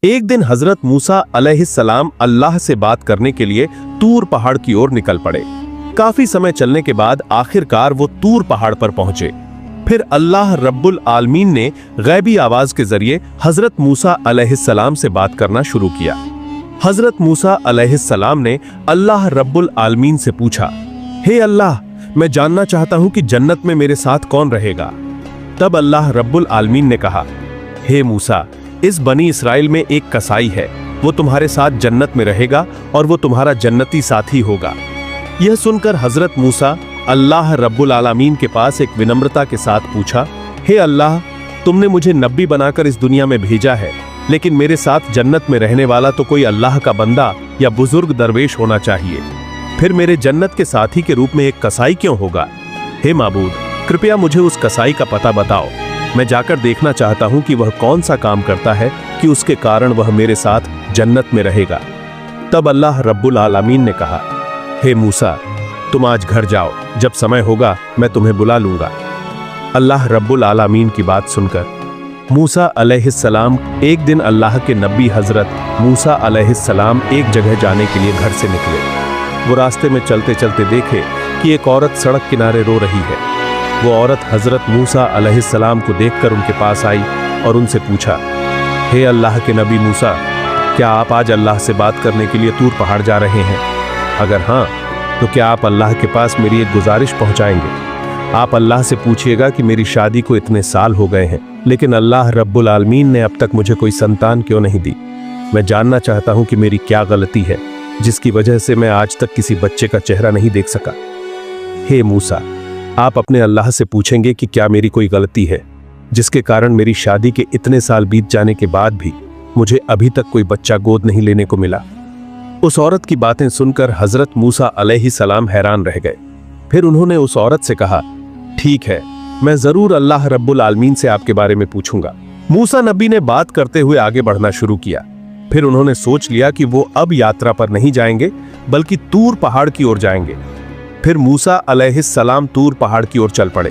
एक दिन हजरत मूसा अलैहिस्सलाम अल्लाह से बात करने के लिए तूर पहाड़ की ओर निकल पड़े। काफी समय चलने के बाद आखिरकार वो तूर पहाड़ पर पहुंचे। फिर अल्लाह रब्बुल आलमीन ने गैबी आवाज के जरिए हजरत मूसा अलैहिस्सलाम से बात करना शुरू किया। हजरत मूसा अलैहिस्सलाम ने अल्लाह रब्बुल आलमीन से पूछा, हे अल्लाह, मैं जानना चाहता हूं कि जन्नत में मेरे साथ कौन रहेगा। तब अल्लाह रब्बुल आलमीन ने कहा, हे मूसा, इस बनी इसराइल में एक कसाई है, वो तुम्हारे साथ जन्नत में रहेगा और वो तुम्हारा जन्नती साथी होगा। यह सुनकर हजरत मूसा अल्लाह रब्बुल आलमीन के पास एक विनम्रता के साथ पूछा, हे अल्लाह, तुमने मुझे नबी बनाकर इस दुनिया में भेजा है, लेकिन मेरे साथ जन्नत में रहने वाला तो कोई अल्लाह का बंदा या बुजुर्ग दरवेश होना चाहिए। फिर मेरे जन्नत के साथी के रूप में एक कसाई क्यों होगा? हे माबूद, कृपया मुझे उस कसाई का पता बताओ। मैं जाकर देखना चाहता हूं कि वह कौन सा काम करता है कि उसके कारण वह मेरे साथ जन्नत में रहेगा। तब अल्लाह रब्बुल आलमीन ने कहा, हे मूसा, तुम आज घर जाओ, जब समय होगा मैं तुम्हें बुला लूंगा। अल्लाह रब्बुल आलमीन की बात सुनकर मूसा अलैहिस्सलाम एक दिन अल्लाह के नबी हजरत मूसा अलैहिस्सलाम एक जगह जाने के लिए घर से निकले। वो रास्ते में चलते चलते देखे कि एक औरत सड़क किनारे रो रही है। वो औरत हजरत मूसा अलैहिस्सलाम को देखकर उनके पास आई और उनसे पूछा, हे अल्लाह के नबी मूसा, क्या आप आज अल्लाह से बात करने के लिए तूर पहाड़ जा रहे हैं? अगर हाँ, तो क्या आप अल्लाह के पास मेरी एक गुजारिश पहुंचाएंगे? आप अल्लाह से पूछिएगा कि मेरी शादी को इतने साल हो गए हैं, लेकिन अल्लाह रब्बुल आलमीन ने अब तक मुझे कोई संतान क्यों नहीं दी। मैं जानना चाहता हूं कि मेरी क्या गलती है जिसकी वजह से मैं आज तक किसी बच्चे का चेहरा नहीं देख सका। हे मूसा, आप अपने अल्लाह से पूछेंगे कि क्या मेरी कोई गलती है जिसके कारण मेरी शादी के इतने साल बीत जाने के बाद भी मुझे अभी तक कोई बच्चा गोद नहीं लेने को मिला। उस औरत की बातें सुनकर हजरत मूसा अलैहिस्सलाम हैरान रह गए। फिर उन्होंने उस औरत से कहा, ठीक है, मैं जरूर अल्लाह रब्बुल आलमीन से आपके बारे में पूछूंगा। मूसा नबी ने बात करते हुए आगे बढ़ना शुरू किया। फिर उन्होंने सोच लिया कि वो अब यात्रा पर नहीं जाएंगे बल्कि तूर पहाड़ की ओर जाएंगे। फिर मूसा अलैहिस्सलाम तूर पहाड़ की ओर चल पड़े।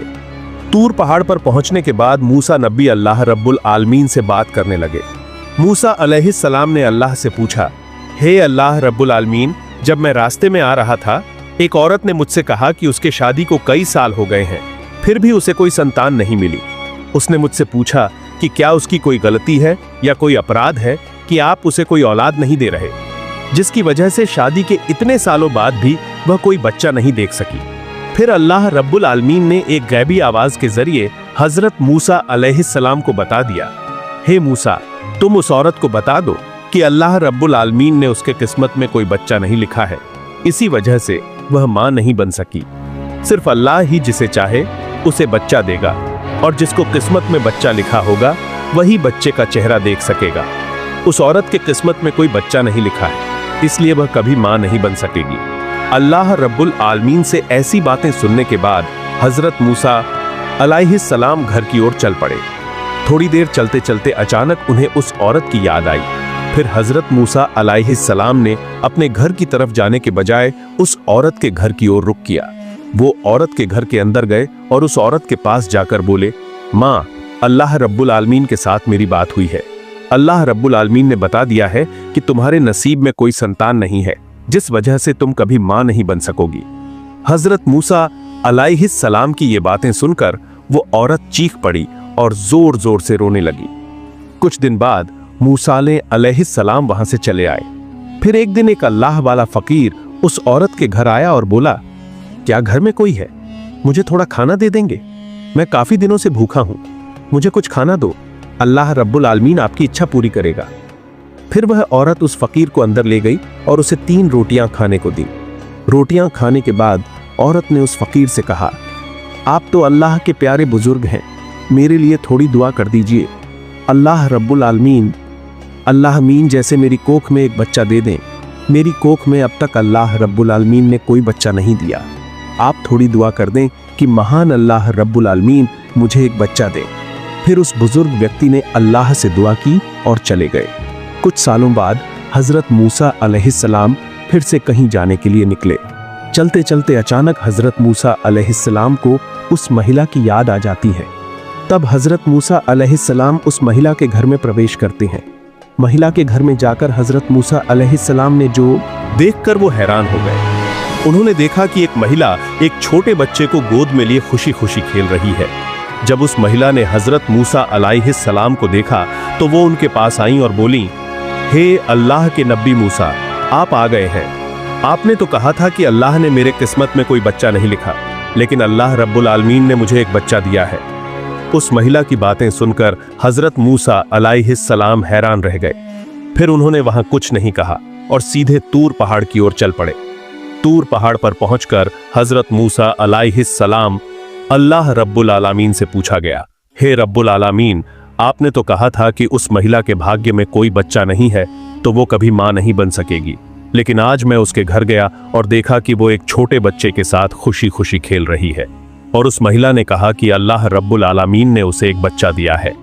तूर पहाड़ पर पहुंचने के बाद मूसा नबी अल्लाह रब्बुल आलमीन से बात करने लगे। मूसा अलैहिस्सलाम ने अल्लाह से पूछा, हे अल्लाह रब्बुल आलमीन, जब मैं रास्ते में आ रहा था, एक औरत ने मुझसे कहा कि उसके शादी को कई साल हो गए हैं, फिर भी उसे कोई संतान नहीं मिली। उसने मुझसे पूछा कि क्या उसकी कोई गलती है या कोई अपराध है कि आप उसे कोई औलाद नहीं दे रहे, जिसकी वजह से शादी के इतने सालों बाद भी वह कोई बच्चा नहीं देख सकी। फिर अल्लाह रब्बुल आलमीन ने एक गैबी आवाज के जरिए हजरत मूसा अलैहिस्सलाम को बता दिया, हे मूसा, तुम उस औरत को बता दो कि अल्लाह रब्बुल आलमीन ने उसके किस्मत में कोई बच्चा नहीं लिखा है, इसी वजह से वह मां नहीं बन सकी। सिर्फ अल्लाह ही जिसे चाहे उसे बच्चा देगा और जिसको किस्मत में बच्चा लिखा होगा वही बच्चे का चेहरा देख सकेगा। उस औरत के किस्मत में कोई बच्चा नहीं लिखा है, इसलिए वह कभी मां नहीं बन सकेगी। अल्लाह रब्बुल आलमीन से ऐसी बातें सुनने के बाद हजरत मूसा अलैहिस्सलाम घर की ओर चल पड़े। थोड़ी देर चलते चलते अचानक उन्हें उस औरत की याद आई। फिर हजरत मूसा अलैहिस्सलाम ने अपने घर की तरफ जाने के बजाय उस औरत के घर की ओर रुख किया। वो औरत के घर के अंदर गए और उस औरत के पास जाकर बोले, मां, अल्लाह रब्बुल आलमीन के साथ मेरी बात हुई है। अल्लाह रब्बुल आलमीन ने बता दिया है कि तुम्हारे नसीब में कोई संतान नहीं है, जिस वजह से तुम कभी मां नहीं बन सकोगी। हजरत मूसा अलैहिस्सलाम की ये बातें सुनकर वो औरत चीख पड़ी और जोर जोर से रोने लगी। कुछ दिन बाद मूसा अलैहिस्सलाम वहां से चले आए। फिर एक दिन एक अल्लाह वाला फकीर उस औरत के घर आया और बोला, क्या घर में कोई है? मुझे थोड़ा खाना दे देंगे? मैं काफी दिनों से भूखा हूं, मुझे कुछ खाना दो, अल्लाह रब्बुल आलमीन आपकी इच्छा पूरी करेगा। फिर वह औरत उस फकीर को अंदर ले गई और उसे 3 रोटियां खाने को दी। रोटियां खाने के बाद औरत ने उस फकीर से कहा, आप तो अल्लाह के प्यारे बुजुर्ग हैं, मेरे लिए थोड़ी दुआ कर दीजिए। अल्लाह रब्बुल आलमीन अल्लाह मीन जैसे मेरी कोख में एक बच्चा दे दें। मेरी कोख में अब तक अल्लाह रब्बुल आलमीन ने कोई बच्चा नहीं दिया। आप थोड़ी दुआ कर दें कि महान अल्लाह रब्बुल आलमीन मुझे एक बच्चा दे। फिर उस बुजुर्ग व्यक्ति ने अल्लाह से दुआ की और चले गए। कुछ सालों बाद हजरत मूसा अलैहिस्सलाम फिर से कहीं जाने के लिए निकले। चलते चलते अचानक हजरत मूसा अलैहिस्सलाम को उस महिला की याद आ जाती है। तब हजरत मूसा अलैहिस्सलाम उस महिला के घर में प्रवेश करते हैं। महिला के घर में जाकर हजरत मूसा अलैहिस्सलाम ने जो देखकर वो हैरान हो गए। उन्होंने देखा कि एक महिला एक छोटे बच्चे को गोद में लिए खुशी खुशी खेल रही है। जब उस महिला ने हजरत मूसा अलैहिस्सलाम को देखा तो वो उनके पास आई और बोली, हे अल्लाह के नबी मूसा, आप आ गए हैं। आपने तो कहा था कि अल्लाह ने मेरे किस्मत में कोई बच्चा नहीं लिखा, लेकिन अल्लाह रब्बुल आलमीन ने मुझे एक बच्चा दिया है। उस महिला की बातें सुनकर हजरत मूसा अलैहिस्सलाम हैरान रह गए। फिर उन्होंने वहां कुछ नहीं कहा और सीधे तूर पहाड़ की ओर चल पड़े। तूर पहाड़ पर पहुंचकर हजरत मूसा अलैहिस्सलाम अल्लाह रब्बुल आलमीन से पूछा गया, हे रब्बुल आलमीन, आपने तो कहा था कि उस महिला के भाग्य में कोई बच्चा नहीं है तो वो कभी मां नहीं बन सकेगी, लेकिन आज मैं उसके घर गया और देखा कि वो एक छोटे बच्चे के साथ खुशी खुशी खेल रही है और उस महिला ने कहा कि अल्लाह रब्बुल आलमीन ने उसे एक बच्चा दिया है।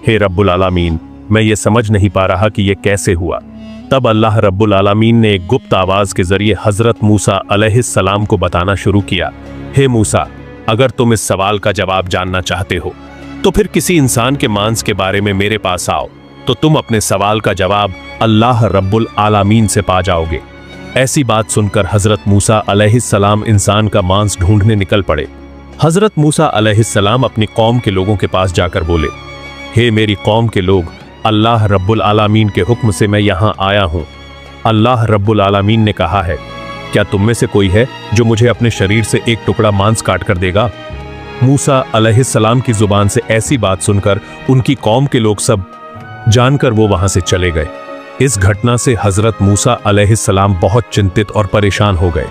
हे रब्बुल आलमीन, मैं ये समझ नहीं पा रहा कि ये कैसे हुआ। तब अल्लाह रब्बुल आलमीन ने एक गुप्त आवाज के जरिए हजरत मूसा अलैहिस्सलाम को बताना शुरू किया, हे मूसा, अगर तुम इस सवाल का जवाब जानना चाहते हो तो फिर किसी इंसान के मांस के बारे में मेरे पास आओ, तो तुम अपने सवाल का जवाब अल्लाह रब्बुल आलमीन से पा जाओगे। ऐसी बात सुनकर हजरत मूसा अलैहिस्सलाम इंसान का मांस ढूंढने निकल पड़े। हजरत मूसा अलैहिस्सलाम अपनी कौम के लोगों के पास जाकर बोले, हे मेरी कौम के लोग, अल्लाह रब्बुल आलमीन के हुक्म से मैं यहां आया हूं। अल्लाह रब्बुल आलमीन ने कहा है, क्या तुम में से कोई है जो मुझे अपने शरीर से एक टुकड़ा मांस काट कर देगा? मूसा अलैहिस्सलाम की जुबान से ऐसी बात सुनकर उनकी कौम के लोग सब जानकर वो वहां से चले गए। इस घटना से हजरत मूसा अलैहिस्सलाम बहुत चिंतित और परेशान हो गए।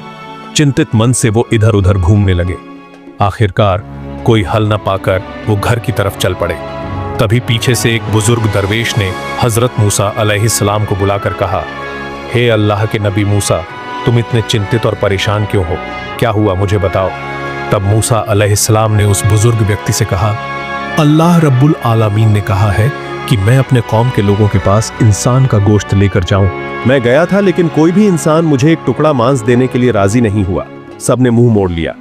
चिंतित मन से वो इधर उधर घूमने लगे। आखिरकार कोई हल न पाकर वो घर की तरफ चल पड़े। तभी पीछे से एक बुजुर्ग दरवेश ने हजरत मूसा अलैहिस्सलाम को बुलाकर कहा, हे अल्लाह के नबी मूसा, तुम इतने चिंतित और परेशान क्यों हो? क्या हुआ, मुझे बताओ। तब मूसा अलैहिस्सलाम ने उस बुजुर्ग व्यक्ति से कहा, अल्लाह रब्बुल आलमीन ने कहा है कि मैं अपने कौम के लोगों के पास इंसान का गोश्त लेकर जाऊं। मैं गया था, लेकिन कोई भी इंसान मुझे एक टुकड़ा मांस देने के लिए राजी नहीं हुआ। सबने मुंह मोड़ लिया।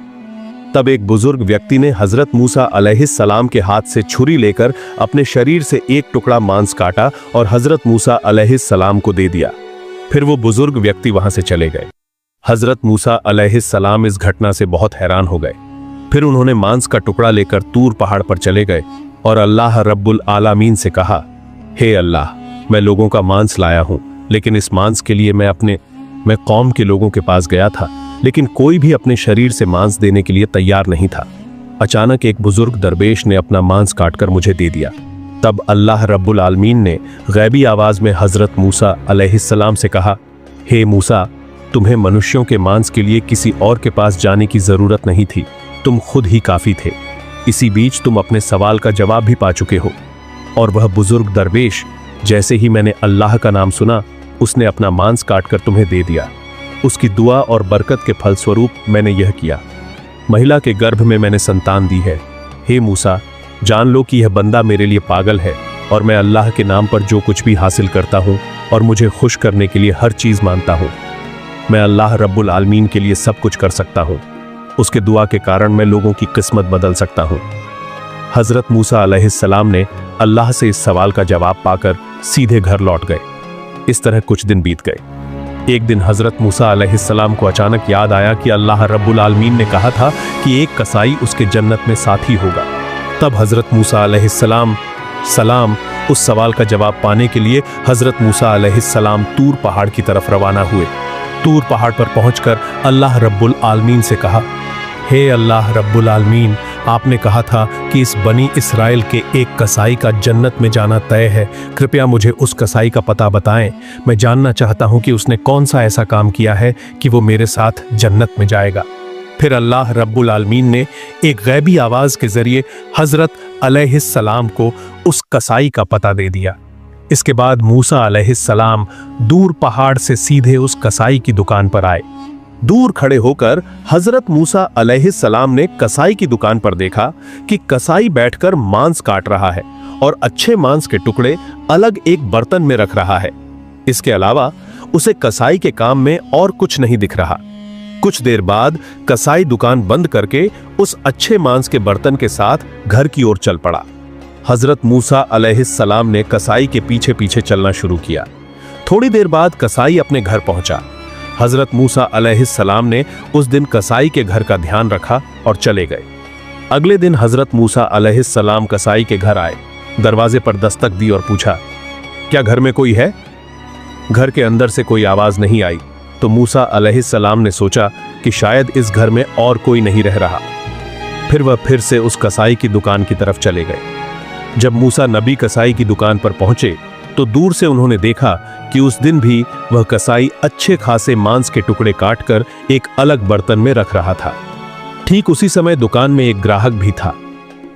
तब एक बुजुर्ग व्यक्ति ने हजरत मूसा अलैहिस्सलाम के हाथ से छुरी लेकर अपने शरीर से एक टुकड़ा मांस काटा और हजरत मूसा अलैहिस्सलाम को दे दिया। फिर वो बुजुर्ग व्यक्ति वहां से चले गए। हजरत मूसा अलैहिस्सलाम इस घटना से बहुत हैरान हो गए। फिर उन्होंने मांस का टुकड़ा लेकर तूर पहाड़ पर चले गए और अल्लाह रब्बुल आलमीन से कहा, हे अल्लाह, मैं लोगों का मांस लाया हूं, लेकिन इस मांस के लिए मैं कौम के लोगों के पास गया था, लेकिन कोई भी अपने शरीर से मांस देने के लिए तैयार नहीं था। अचानक एक बुजुर्ग दरवेश ने अपना मांस काटकर मुझे दे दिया। तब अल्लाह रब्बुल आलमीन ने गैबी आवाज में हजरत मूसा अलैहिस्सलाम से कहा, हे मूसा, तुम्हें मनुष्यों के मांस के लिए किसी और के पास जाने की जरूरत नहीं थी, तुम खुद ही काफी थे। इसी बीच तुम अपने सवाल का जवाब भी पा चुके हो। और वह बुजुर्ग दरवेश, जैसे ही मैंने अल्लाह का नाम सुना, उसने अपना मांस काटकर तुम्हें दे दिया। उसकी दुआ और बरकत के फलस्वरूप मैंने यह किया। महिला के गर्भ में मैंने संतान दी है। हे मूसा, जान लो कि यह बंदा मेरे लिए पागल है और मैं अल्लाह के नाम पर जो कुछ भी हासिल करता हूँ और मुझे खुश करने के लिए हर चीज मानता हूँ। मैं अल्लाह रब्बुल आलमीन के लिए सब कुछ कर सकता हूँ। उसके दुआ के कारण मैं लोगों की किस्मत बदल सकता हूँ। हजरत मूसा अलैहिस्सलाम ने अल्लाह से इस सवाल का जवाब पाकर सीधे घर लौट गए। इस तरह कुछ दिन बीत गए। एक दिन हजरत मूसा अलैहिस्सलाम को अचानक याद आया कि अल्लाह रब्बुल आलमीन ने कहा था कि एक कसाई उसके जन्नत में साथी होगा। तब हजरत मूसा अलैहिस्सलाम उस सवाल का जवाब पाने के लिए हजरत मूसा अलैहिस्सलाम तूर पहाड़ की तरफ रवाना हुए। तूर पहाड़ पर पहुंचकर अल्लाह रब्बुल आलमीन से कहा, हे अल्लाह रब्बुल आलमीन, आपने कहा था कि इस बनी इस्राएल के एक कसाई का जन्नत में जाना तय है। कृपया मुझे उस कसाई का पता बताएं। मैं जानना चाहता हूं कि उसने कौन सा ऐसा काम किया है कि वो मेरे साथ जन्नत में जाएगा। फिर अल्लाह रब्बुल आलमीन ने एक गैबी आवाज के जरिए हजरत अलैहिस्सलाम को उस कसाई का पता दे दिया। इसके बाद मूसा अलैहिस्सलाम दूर पहाड़ से सीधे उस कसाई की दुकान पर आए। दूर खड़े होकर हजरत मूसा अलैहिस्सलाम ने कसाई की दुकान पर देखा कि कसाई बैठकर मांस काट रहा है और अच्छे मांस के टुकड़े अलग एक बर्तन में रख रहा है। इसके अलावा उसे कसाई के काम में और कुछ नहीं दिख रहा। कुछ देर बाद कसाई दुकान बंद करके उस अच्छे मांस के बर्तन के साथ घर की ओर चल पड़ा। हजरत मूसा अलैहिस्सलाम ने कसाई के पीछे पीछे चलना शुरू किया। थोड़ी देर बाद कसाई अपने घर पहुंचा। हजरत मूसा अलैहिस्सलाम ने उस दिन कसाई के घर का ध्यान रखा और चले गए। अगले दिन हजरत मूसा अलैहिस्सलाम कसाई के घर आए, दरवाजे पर दस्तक दी और पूछा, क्या घर में कोई है? घर के अंदर से कोई आवाज नहीं आई तो मूसा अलैहिस्सलाम ने सोचा कि शायद इस घर में और कोई नहीं रह रहा। फिर वह फिर से उस कसाई की दुकान की तरफ चले गए। जब मूसा नबी कसाई की दुकान पर पहुंचे तो दूर से उन्होंने देखा कि उस दिन भी वह कसाई अच्छे खासे मांस के टुकड़े काटकर एक अलग बर्तन में रख रहा था। ठीक उसी समय दुकान में एक ग्राहक भी था।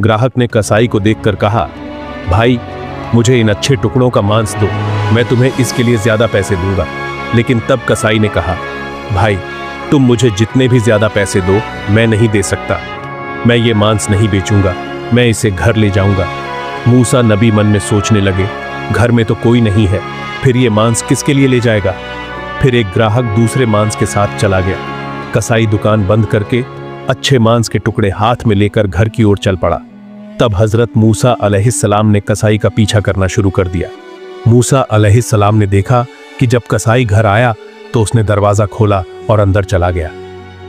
ग्राहक ने कसाई को देखकर कहा, भाई मुझे इन अच्छे टुकड़ों का मांस दो, मैं तुम्हें इसके लिए ज्यादा पैसे दूंगा। लेकिन तब कसाई ने कहा, भाई तुम मुझे जितने भी ज्यादा पैसे दो मैं नहीं दे सकता, मैं ये मांस नहीं बेचूंगा, मैं इसे घर ले जाऊंगा। मूसा नबी मन में सोचने लगे, घर में तो कोई नहीं है, फिर ये मांस किसके लिए ले जाएगा? फिर एक ग्राहक दूसरे मांस के साथ चला गया। कसाई दुकान बंद करके अच्छे मांस के टुकड़े हाथ में लेकर घर की ओर चल पड़ा। तब हजरत मूसा अलैहिस्सलाम ने कसाई का पीछा करना शुरू कर दिया। मूसा अलैहिस्सलाम ने देखा कि जब कसाई घर आया तो उसने दरवाजा खोला और अंदर चला गया।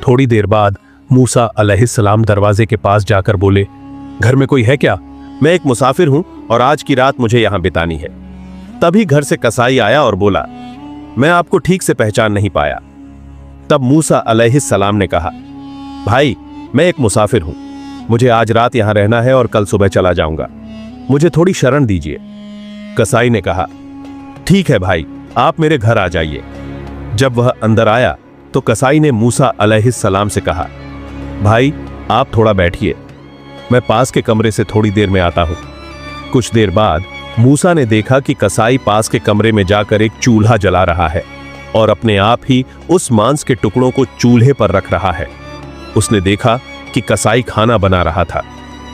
थोड़ी देर बाद मूसा अलैहिस्सलाम दरवाजे के पास जाकर बोले, घर में कोई है क्या? मैं एक मुसाफिर हूं और आज की रात मुझे यहां बितानी है। तभी घर से कसाई आया और बोला, मैं आपको ठीक से पहचान नहीं पाया। तब मूसा अलैहिस्सलाम ने कहा, भाई मैं एक मुसाफिर हूं, मुझे आज रात यहां रहना है और कल सुबह चला जाऊंगा, मुझे थोड़ी शरण दीजिए। कसाई ने कहा, ठीक है भाई, आप मेरे घर आ जाइए। जब वह अंदर आया तो कसाई ने मूसा अलैहिस्सलाम से कहा, भाई आप थोड़ा बैठिए, मैं पास के कमरे से थोड़ी देर में आता हूं। कुछ देर बाद मूसा ने देखा कि कसाई पास के कमरे में जाकर एक चूल्हा जला रहा है और अपने आप ही उस मांस के टुकड़ों को चूल्हे पर रख रहा है। उसने देखा कि कसाई खाना बना रहा था।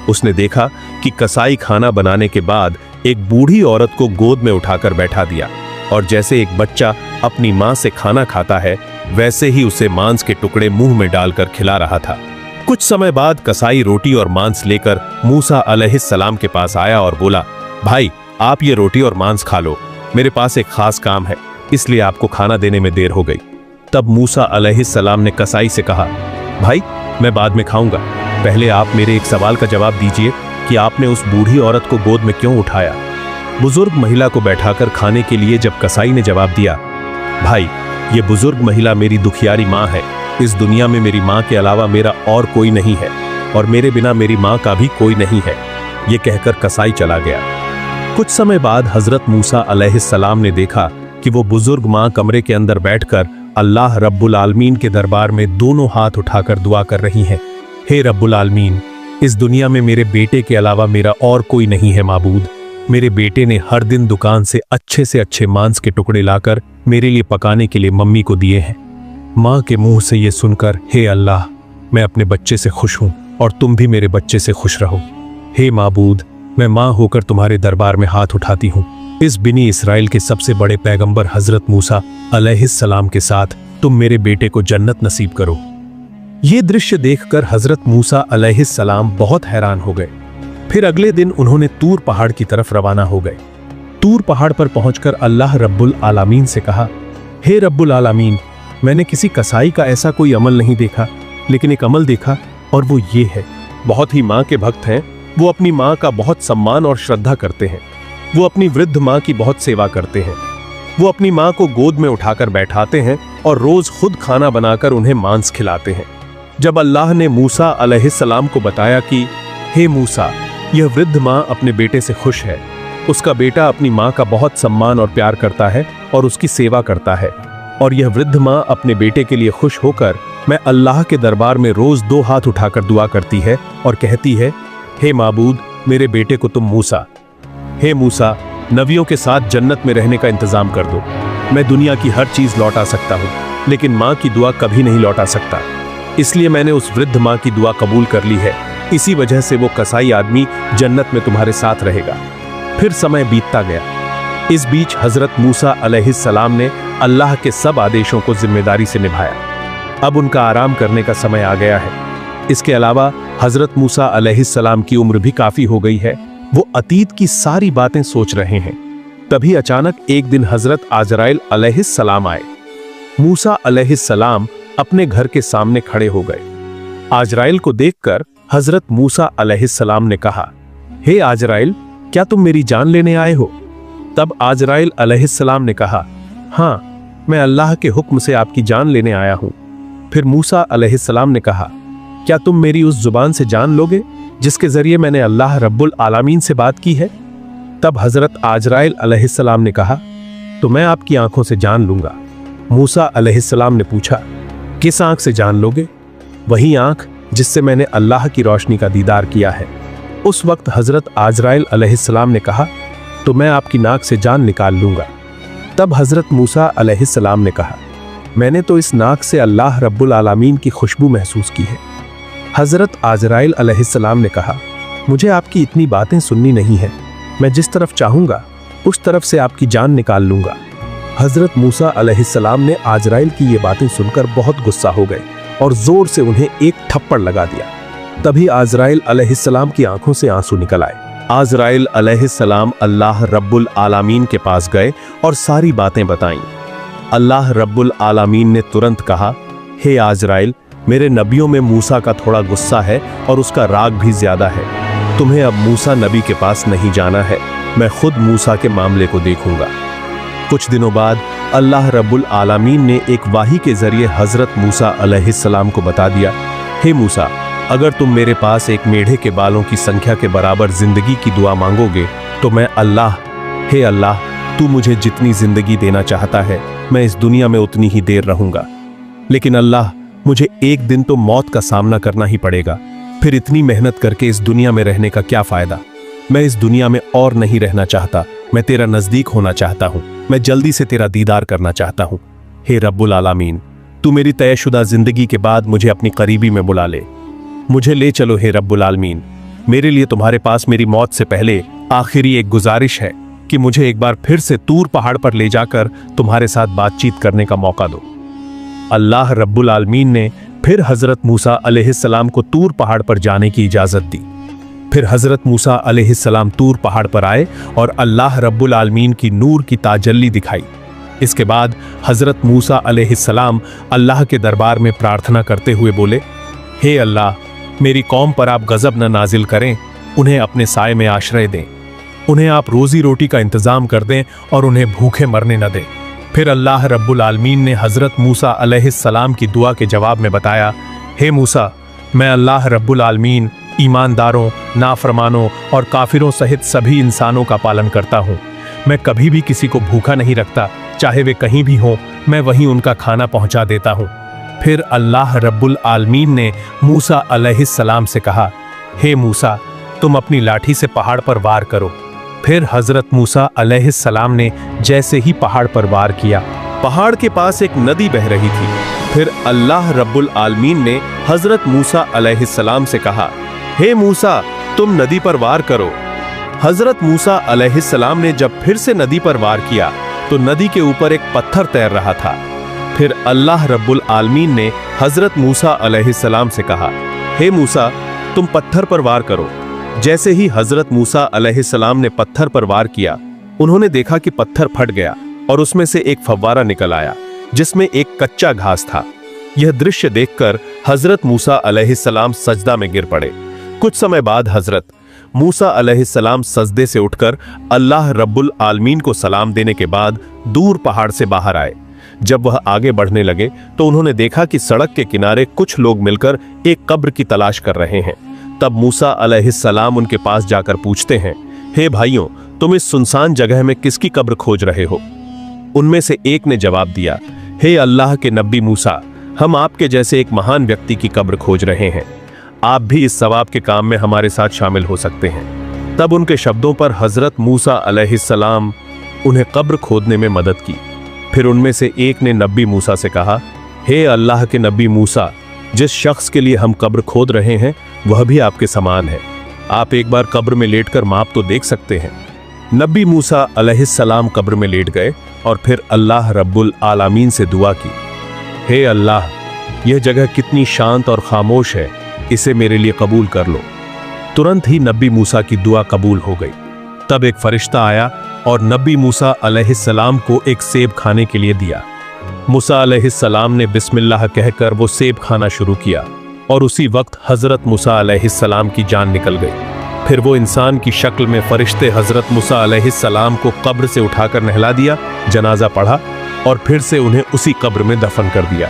उसने देखा कि कसाई खाना बनाने के बाद एक बूढ़ी औरत को गोद में उठाकर बैठा दिया और जैसे एक बच्चा अपनी मां से खाना खाता है वैसे ही उसे मांस के टुकड़े मुंह में डालकर खिला रहा था। कुछ समय बाद कसाई रोटी और मांस लेकर मूसा अलैहिस्सलाम के पास आया और बोला, भाई आप ये रोटी और मांस खा लो, मेरे पास एक खास काम है, इसलिए आपको खाना देने में देर हो गई। तब मूसा अलैहिस्सलाम ने कसाई से कहा, भाई मैं बाद में खाऊंगा, पहले आप मेरे एक सवाल का जवाब दीजिए कि आपने उस बूढ़ी औरत को गोद में क्यों उठाया? बुजुर्ग महिला को बैठाकर खाने के लिए जब कसाई ने जवाब दिया, भाई ये बुजुर्ग महिला मेरी दुखियारी माँ है, इस दुनिया में मेरी माँ के अलावा मेरा और कोई नहीं है और मेरे बिना मेरी माँ का भी कोई नहीं है, ये कहकर कसाई चला गया। कुछ समय बाद हजरत मूसा अलैहिस्सलाम ने देखा कि वो बुजुर्ग माँ कमरे के अंदर बैठकर अल्लाह रब्बुल आलमीन के दरबार में दोनों हाथ उठाकर दुआ कर रही हैं। हे रब्बुल आलमीन, इस दुनिया में मेरे बेटे के अलावा मेरा और कोई नहीं है माबूद। मेरे बेटे ने हर दिन दुकान से अच्छे मांस के टुकड़े लाकर मेरे लिए पकाने के लिए मम्मी को दिए हैं। माँ के मुंह से ये सुनकर, हे अल्लाह, मैं अपने बच्चे से खुश हूँ और तुम भी मेरे बच्चे से खुश रहो। हे माबूद, मैं माँ होकर तुम्हारे दरबार में हाथ उठाती हूँ, इस बिनी इसराइल के सबसे बड़े पैगंबर हजरत मूसा अलैहिस्सलाम के साथ तुम मेरे बेटे को जन्नत नसीब करो। ये दृश्य देखकर हजरत मूसा अलैहिस्सलाम बहुत हैरान हो गए। फिर अगले दिन उन्होंने तूर पहाड़ की तरफ रवाना हो गए। तूर पहाड़ पर पहुंचकर अल्लाह रब्बुल आलमीन से कहा, हे रब्बुल आलमीन, मैंने किसी कसाई का ऐसा कोई अमल नहीं देखा, लेकिन एक अमल देखा और वो ये है, बहुत ही माँ के भक्त हैं, वो अपनी माँ का बहुत सम्मान और श्रद्धा करते हैं, वो अपनी वृद्ध माँ की बहुत सेवा करते हैं, वो अपनी माँ को गोद में उठाकर बैठाते हैं और रोज खुद खाना बनाकर उन्हें मांस खिलाते हैं। जब अल्लाह ने मूसा अलैहिस्सलाम को बताया कि हे मूसा, यह वृद्ध माँ अपने बेटे से खुश है, उसका बेटा अपनी माँ का बहुत सम्मान और प्यार करता है और उसकी सेवा करता है, और यह वृद्ध माँ अपने बेटे के लिए खुश होकर मैं अल्लाह के दरबार में रोज 2 हाथ उठाकर दुआ करती है और कहती है, हे माबूद, मेरे बेटे को तुम मूसा, हे मूसा, नबियों के साथ जन्नत में रहने का इंतजाम कर दो। मैं दुनिया की हर चीज लौटा सकता हूँ, लेकिन माँ की दुआ कभी नहीं लौटा सकता, इसलिए मैंने उस वृद्ध माँ की दुआ कबूल कर ली है, इसी वजह से वो कसाई आदमी जन्नत में तुम्हारे साथ रहेगा। फिर समय बीतता गया। इस बीच हजरत मूसा अलैहिस्सलाम ने अल्लाह के सब आदेशों को जिम्मेदारी से निभाया। अब उनका आराम करने का समय आ गया है। इसके अलावा हजरत मूसा अलैहिस्सलाम की उम्र भी काफी हो गई है, वो अतीत की सारी बातें सोच रहे हैं। तभी अचानक एक दिन हजरत आजराइल अलैहिस्सलाम आए। मूसा अलैहिस्सलाम अपने घर के सामने खड़े हो गए। आजराइल को देखकर हजरत मूसा अलैहिस्सलाम ने कहा, हे आजराइल, क्या तुम मेरी जान लेने आए हो? तब आजराइल अलैहिस्सलाम ने कहा, हाँ, मैं अल्लाह के हुक्म से आपकी जान लेने आया हूं। फिर मूसा अलैहिस्सलाम ने कहा, क्या तुम मेरी उस जुबान से जान लोगे जिसके जरिए मैंने अल्लाह रब्बुल आलमीन से बात की है? तब हजरत आजराइल अलैहिस्सलाम ने कहा, तो मैं आपकी आंखों से जान लूंगा। मूसा अलैहिस्सलाम ने पूछा, किस आंख से जान लोगे? वही आंख जिससे मैंने अल्लाह की रोशनी का दीदार किया है। उस वक्त हजरत आजराइल अलैहिस्सलाम ने कहा, तो मैं आपकी नाक से जान निकाल लूंगा। तब हजरत मूसा अलैहिस्सलाम ने कहा, मैंने तो इस नाक से अल्लाह रब्बुल आलमीन की खुशबू महसूस की है। हजरत आजराइल अलैहिस्सलाम ने कहा, मुझे आपकी इतनी बातें सुननी नहीं है, मैं जिस तरफ चाहूंगा उस तरफ से आपकी जान निकाल लूंगा। हजरत मूसा अलैहिस्सलाम ने आजराइल की ये बातें सुनकर बहुत गुस्सा हो गए और जोर से उन्हें एक थप्पड़ लगा दिया। तभी आजराइल अलैहिस्सलाम की आंखों से आंसू निकल आए। आजराइल अलैहिस्सलाम अल्लाह रब्बुल आलमीन के पास गए और सारी बातें बताईं। अल्लाह रब्बुल आलमीन ने तुरंत कहा, हे आजराइल, मेरे नबियों में मूसा का थोड़ा गुस्सा है और उसका राग भी ज्यादा है। तुम्हें अब मूसा नबी के पास नहीं जाना है, मैं खुद मूसा के मामले को देखूंगा। कुछ दिनों बाद अल्लाह रब्बुल आलमीन ने एक वाही के जरिए हजरत मूसा अलैहिस्सलाम को बता दिया, हे मूसा, अगर तुम मेरे पास एक मेढ़े के बालों की संख्या के बराबर जिंदगी की दुआ मांगोगे तो मैं हे अल्लाह, तू मुझे जितनी जिंदगी देना चाहता है मैं इस दुनिया में उतनी ही देर रहूंगा। लेकिन अल्लाह, मुझे एक दिन तो मौत का सामना करना ही पड़ेगा, फिर इतनी मेहनत करके इस दुनिया में रहने का क्या फायदा? मैं इस दुनिया में और नहीं रहना चाहता, मैं तेरा नजदीक होना चाहता हूं, मैं जल्दी से तेरा दीदार करना चाहता हूं। हे रब्बुल आलमीन, तू मेरी तयशुदा जिंदगी के बाद मुझे अपनी करीबी में बुला ले, मुझे ले चलो हे रब्बुल आलमीन। मेरे लिए तुम्हारे पास मेरी मौत से पहले आखिरी एक गुजारिश है कि मुझे एक बार फिर से तूर पहाड़ पर ले जाकर तुम्हारे साथ बातचीत करने का मौका दो। अल्लाह रब्बुल आलमीन ने फिर हजरत मूसा अलैहिस्सलाम को तूर पहाड़ पर जाने की इजाजत दी। फिर हजरत मूसा अलैहिस्सलाम तूर पहाड़ पर आए और अल्लाह रब्बुल आलमीन की नूर की ताजल्ली दिखाई। इसके बाद हजरत मूसा अलैहिस्सलाम अल्लाह के दरबार में प्रार्थना करते हुए बोले, हे अल्लाह, मेरी कौम पर आप गजब न नाजिल करें, उन्हें अपने साए में आश्रय दें, उन्हें आप रोजी रोटी का इंतजाम कर दें और उन्हें भूखे मरने न दें। फिर अल्लाह रब्बुल आलमीन ने हजरत मूसा अलैहिस्सलाम की दुआ के जवाब में बताया, हे मूसा, मैं अल्लाह रब्बुल आलमीन ईमानदारों, नाफरमानों और काफिरों सहित सभी इंसानों का पालन करता हूँ। मैं कभी भी किसी को भूखा नहीं रखता, चाहे वे कहीं भी हों, मैं वहीं उनका खाना पहुँचा देता हूँ। फिर अल्लाह रब्बुल आलमीन ने मूसा अलैहिस्सलाम से कहा, हे मूसा, तुम अपनी लाठी से पहाड़ पर वार करो। फिर हजरत मूसा अलैहिस्सलाम ने जैसे ही पहाड़ पर वार किया, पहाड़ के पास एक नदी बह रही थी। फिर अल्लाह रब्बुल आलमीन ने हजरत मूसा अलैहिस्सलाम से कहा, हे मूसा, तुम नदी पर वार करो। हजरत मूसा अलैहिस्सलाम ने जब फिर से नदी पर वार किया तो नदी के ऊपर एक पत्थर तैर रहा था। फिर अल्लाह रब्बुल आलमीन ने हजरत मूसा अलैहिस्सलाम से कहा, हे मूसा, तुम पत्थर पर वार करो। जैसे ही हजरत मूसा अलैहिस्सलाम ने पत्थर पर वार किया, उन्होंने देखा कि पत्थर फट गया और उसमें से एक फव्वारा निकल आया जिसमें एक कच्चा घास था। यह दृश्य देखकर हजरत मूसा अलैहिस्सलाम सजदा में गिर पड़े। कुछ समय बाद हजरत मूसा अलैहिस्सलाम सजदे से उठकर अल्लाह रब्बुल आलमीन को सलाम देने के बाद दूर पहाड़ से बाहर आए। जब वह आगे बढ़ने लगे तो उन्होंने देखा कि सड़क के किनारे कुछ लोग मिलकर एक कब्र की तलाश कर रहे हैं। तब मूसा अलैहिस्सलाम उनके पास जाकर पूछते हैं, हे भाइयों, तुम इस सुनसान जगह में किसकी कब्र खोज रहे हो? उनमें से एक ने जवाब दिया, हे अल्लाह के नबी मूसा, हम आपके जैसे एक महान व्यक्ति की कब्र खोज रहे हैं, आप भी इस सवाब के काम में हमारे साथ शामिल हो सकते हैं। तब उनके शब्दों पर हजरत मूसा अलैहिस्सलाम उन्हें कब्र खोदने में मदद की। फिर उनमें से एक ने नबी मूसा से कहा, हे अल्लाह के नबी मूसा, जिस शख्स के लिए हम कब्र खोद रहे हैं वह भी आपके समान है, आप एक बार कब्र में लेटकर माप तो देख सकते हैं। नबी मूसा अलैहिस्सलाम कब्र में लेट गए और फिर अल्लाह रब्बुल आलमीन से दुआ की, हे अल्लाह, यह जगह कितनी शांत और खामोश है, इसे मेरे लिए कबूल कर लो। तुरंत ही नबी मूसा की दुआ कबूल हो गई। तब एक फरिश्ता आया और नबी मूसा अलैहिस्सलाम को एक सेब खाने के लिए दिया। मूसा अलैहिस्सलाम ने बिस्मिल्लाह कहकर वो सेब खाना शुरू किया और उसी वक्त हजरत मूसा अलैहिस्सलाम की जान निकल गई। फिर वो इंसान की शक्ल में फरिश्ते हजरत मूसा अलैहिस्सलाम को कब्र से उठाकर नहला दिया, जनाजा पढ़ा और फिर से उन्हें उसी कब्र में दफन कर दिया।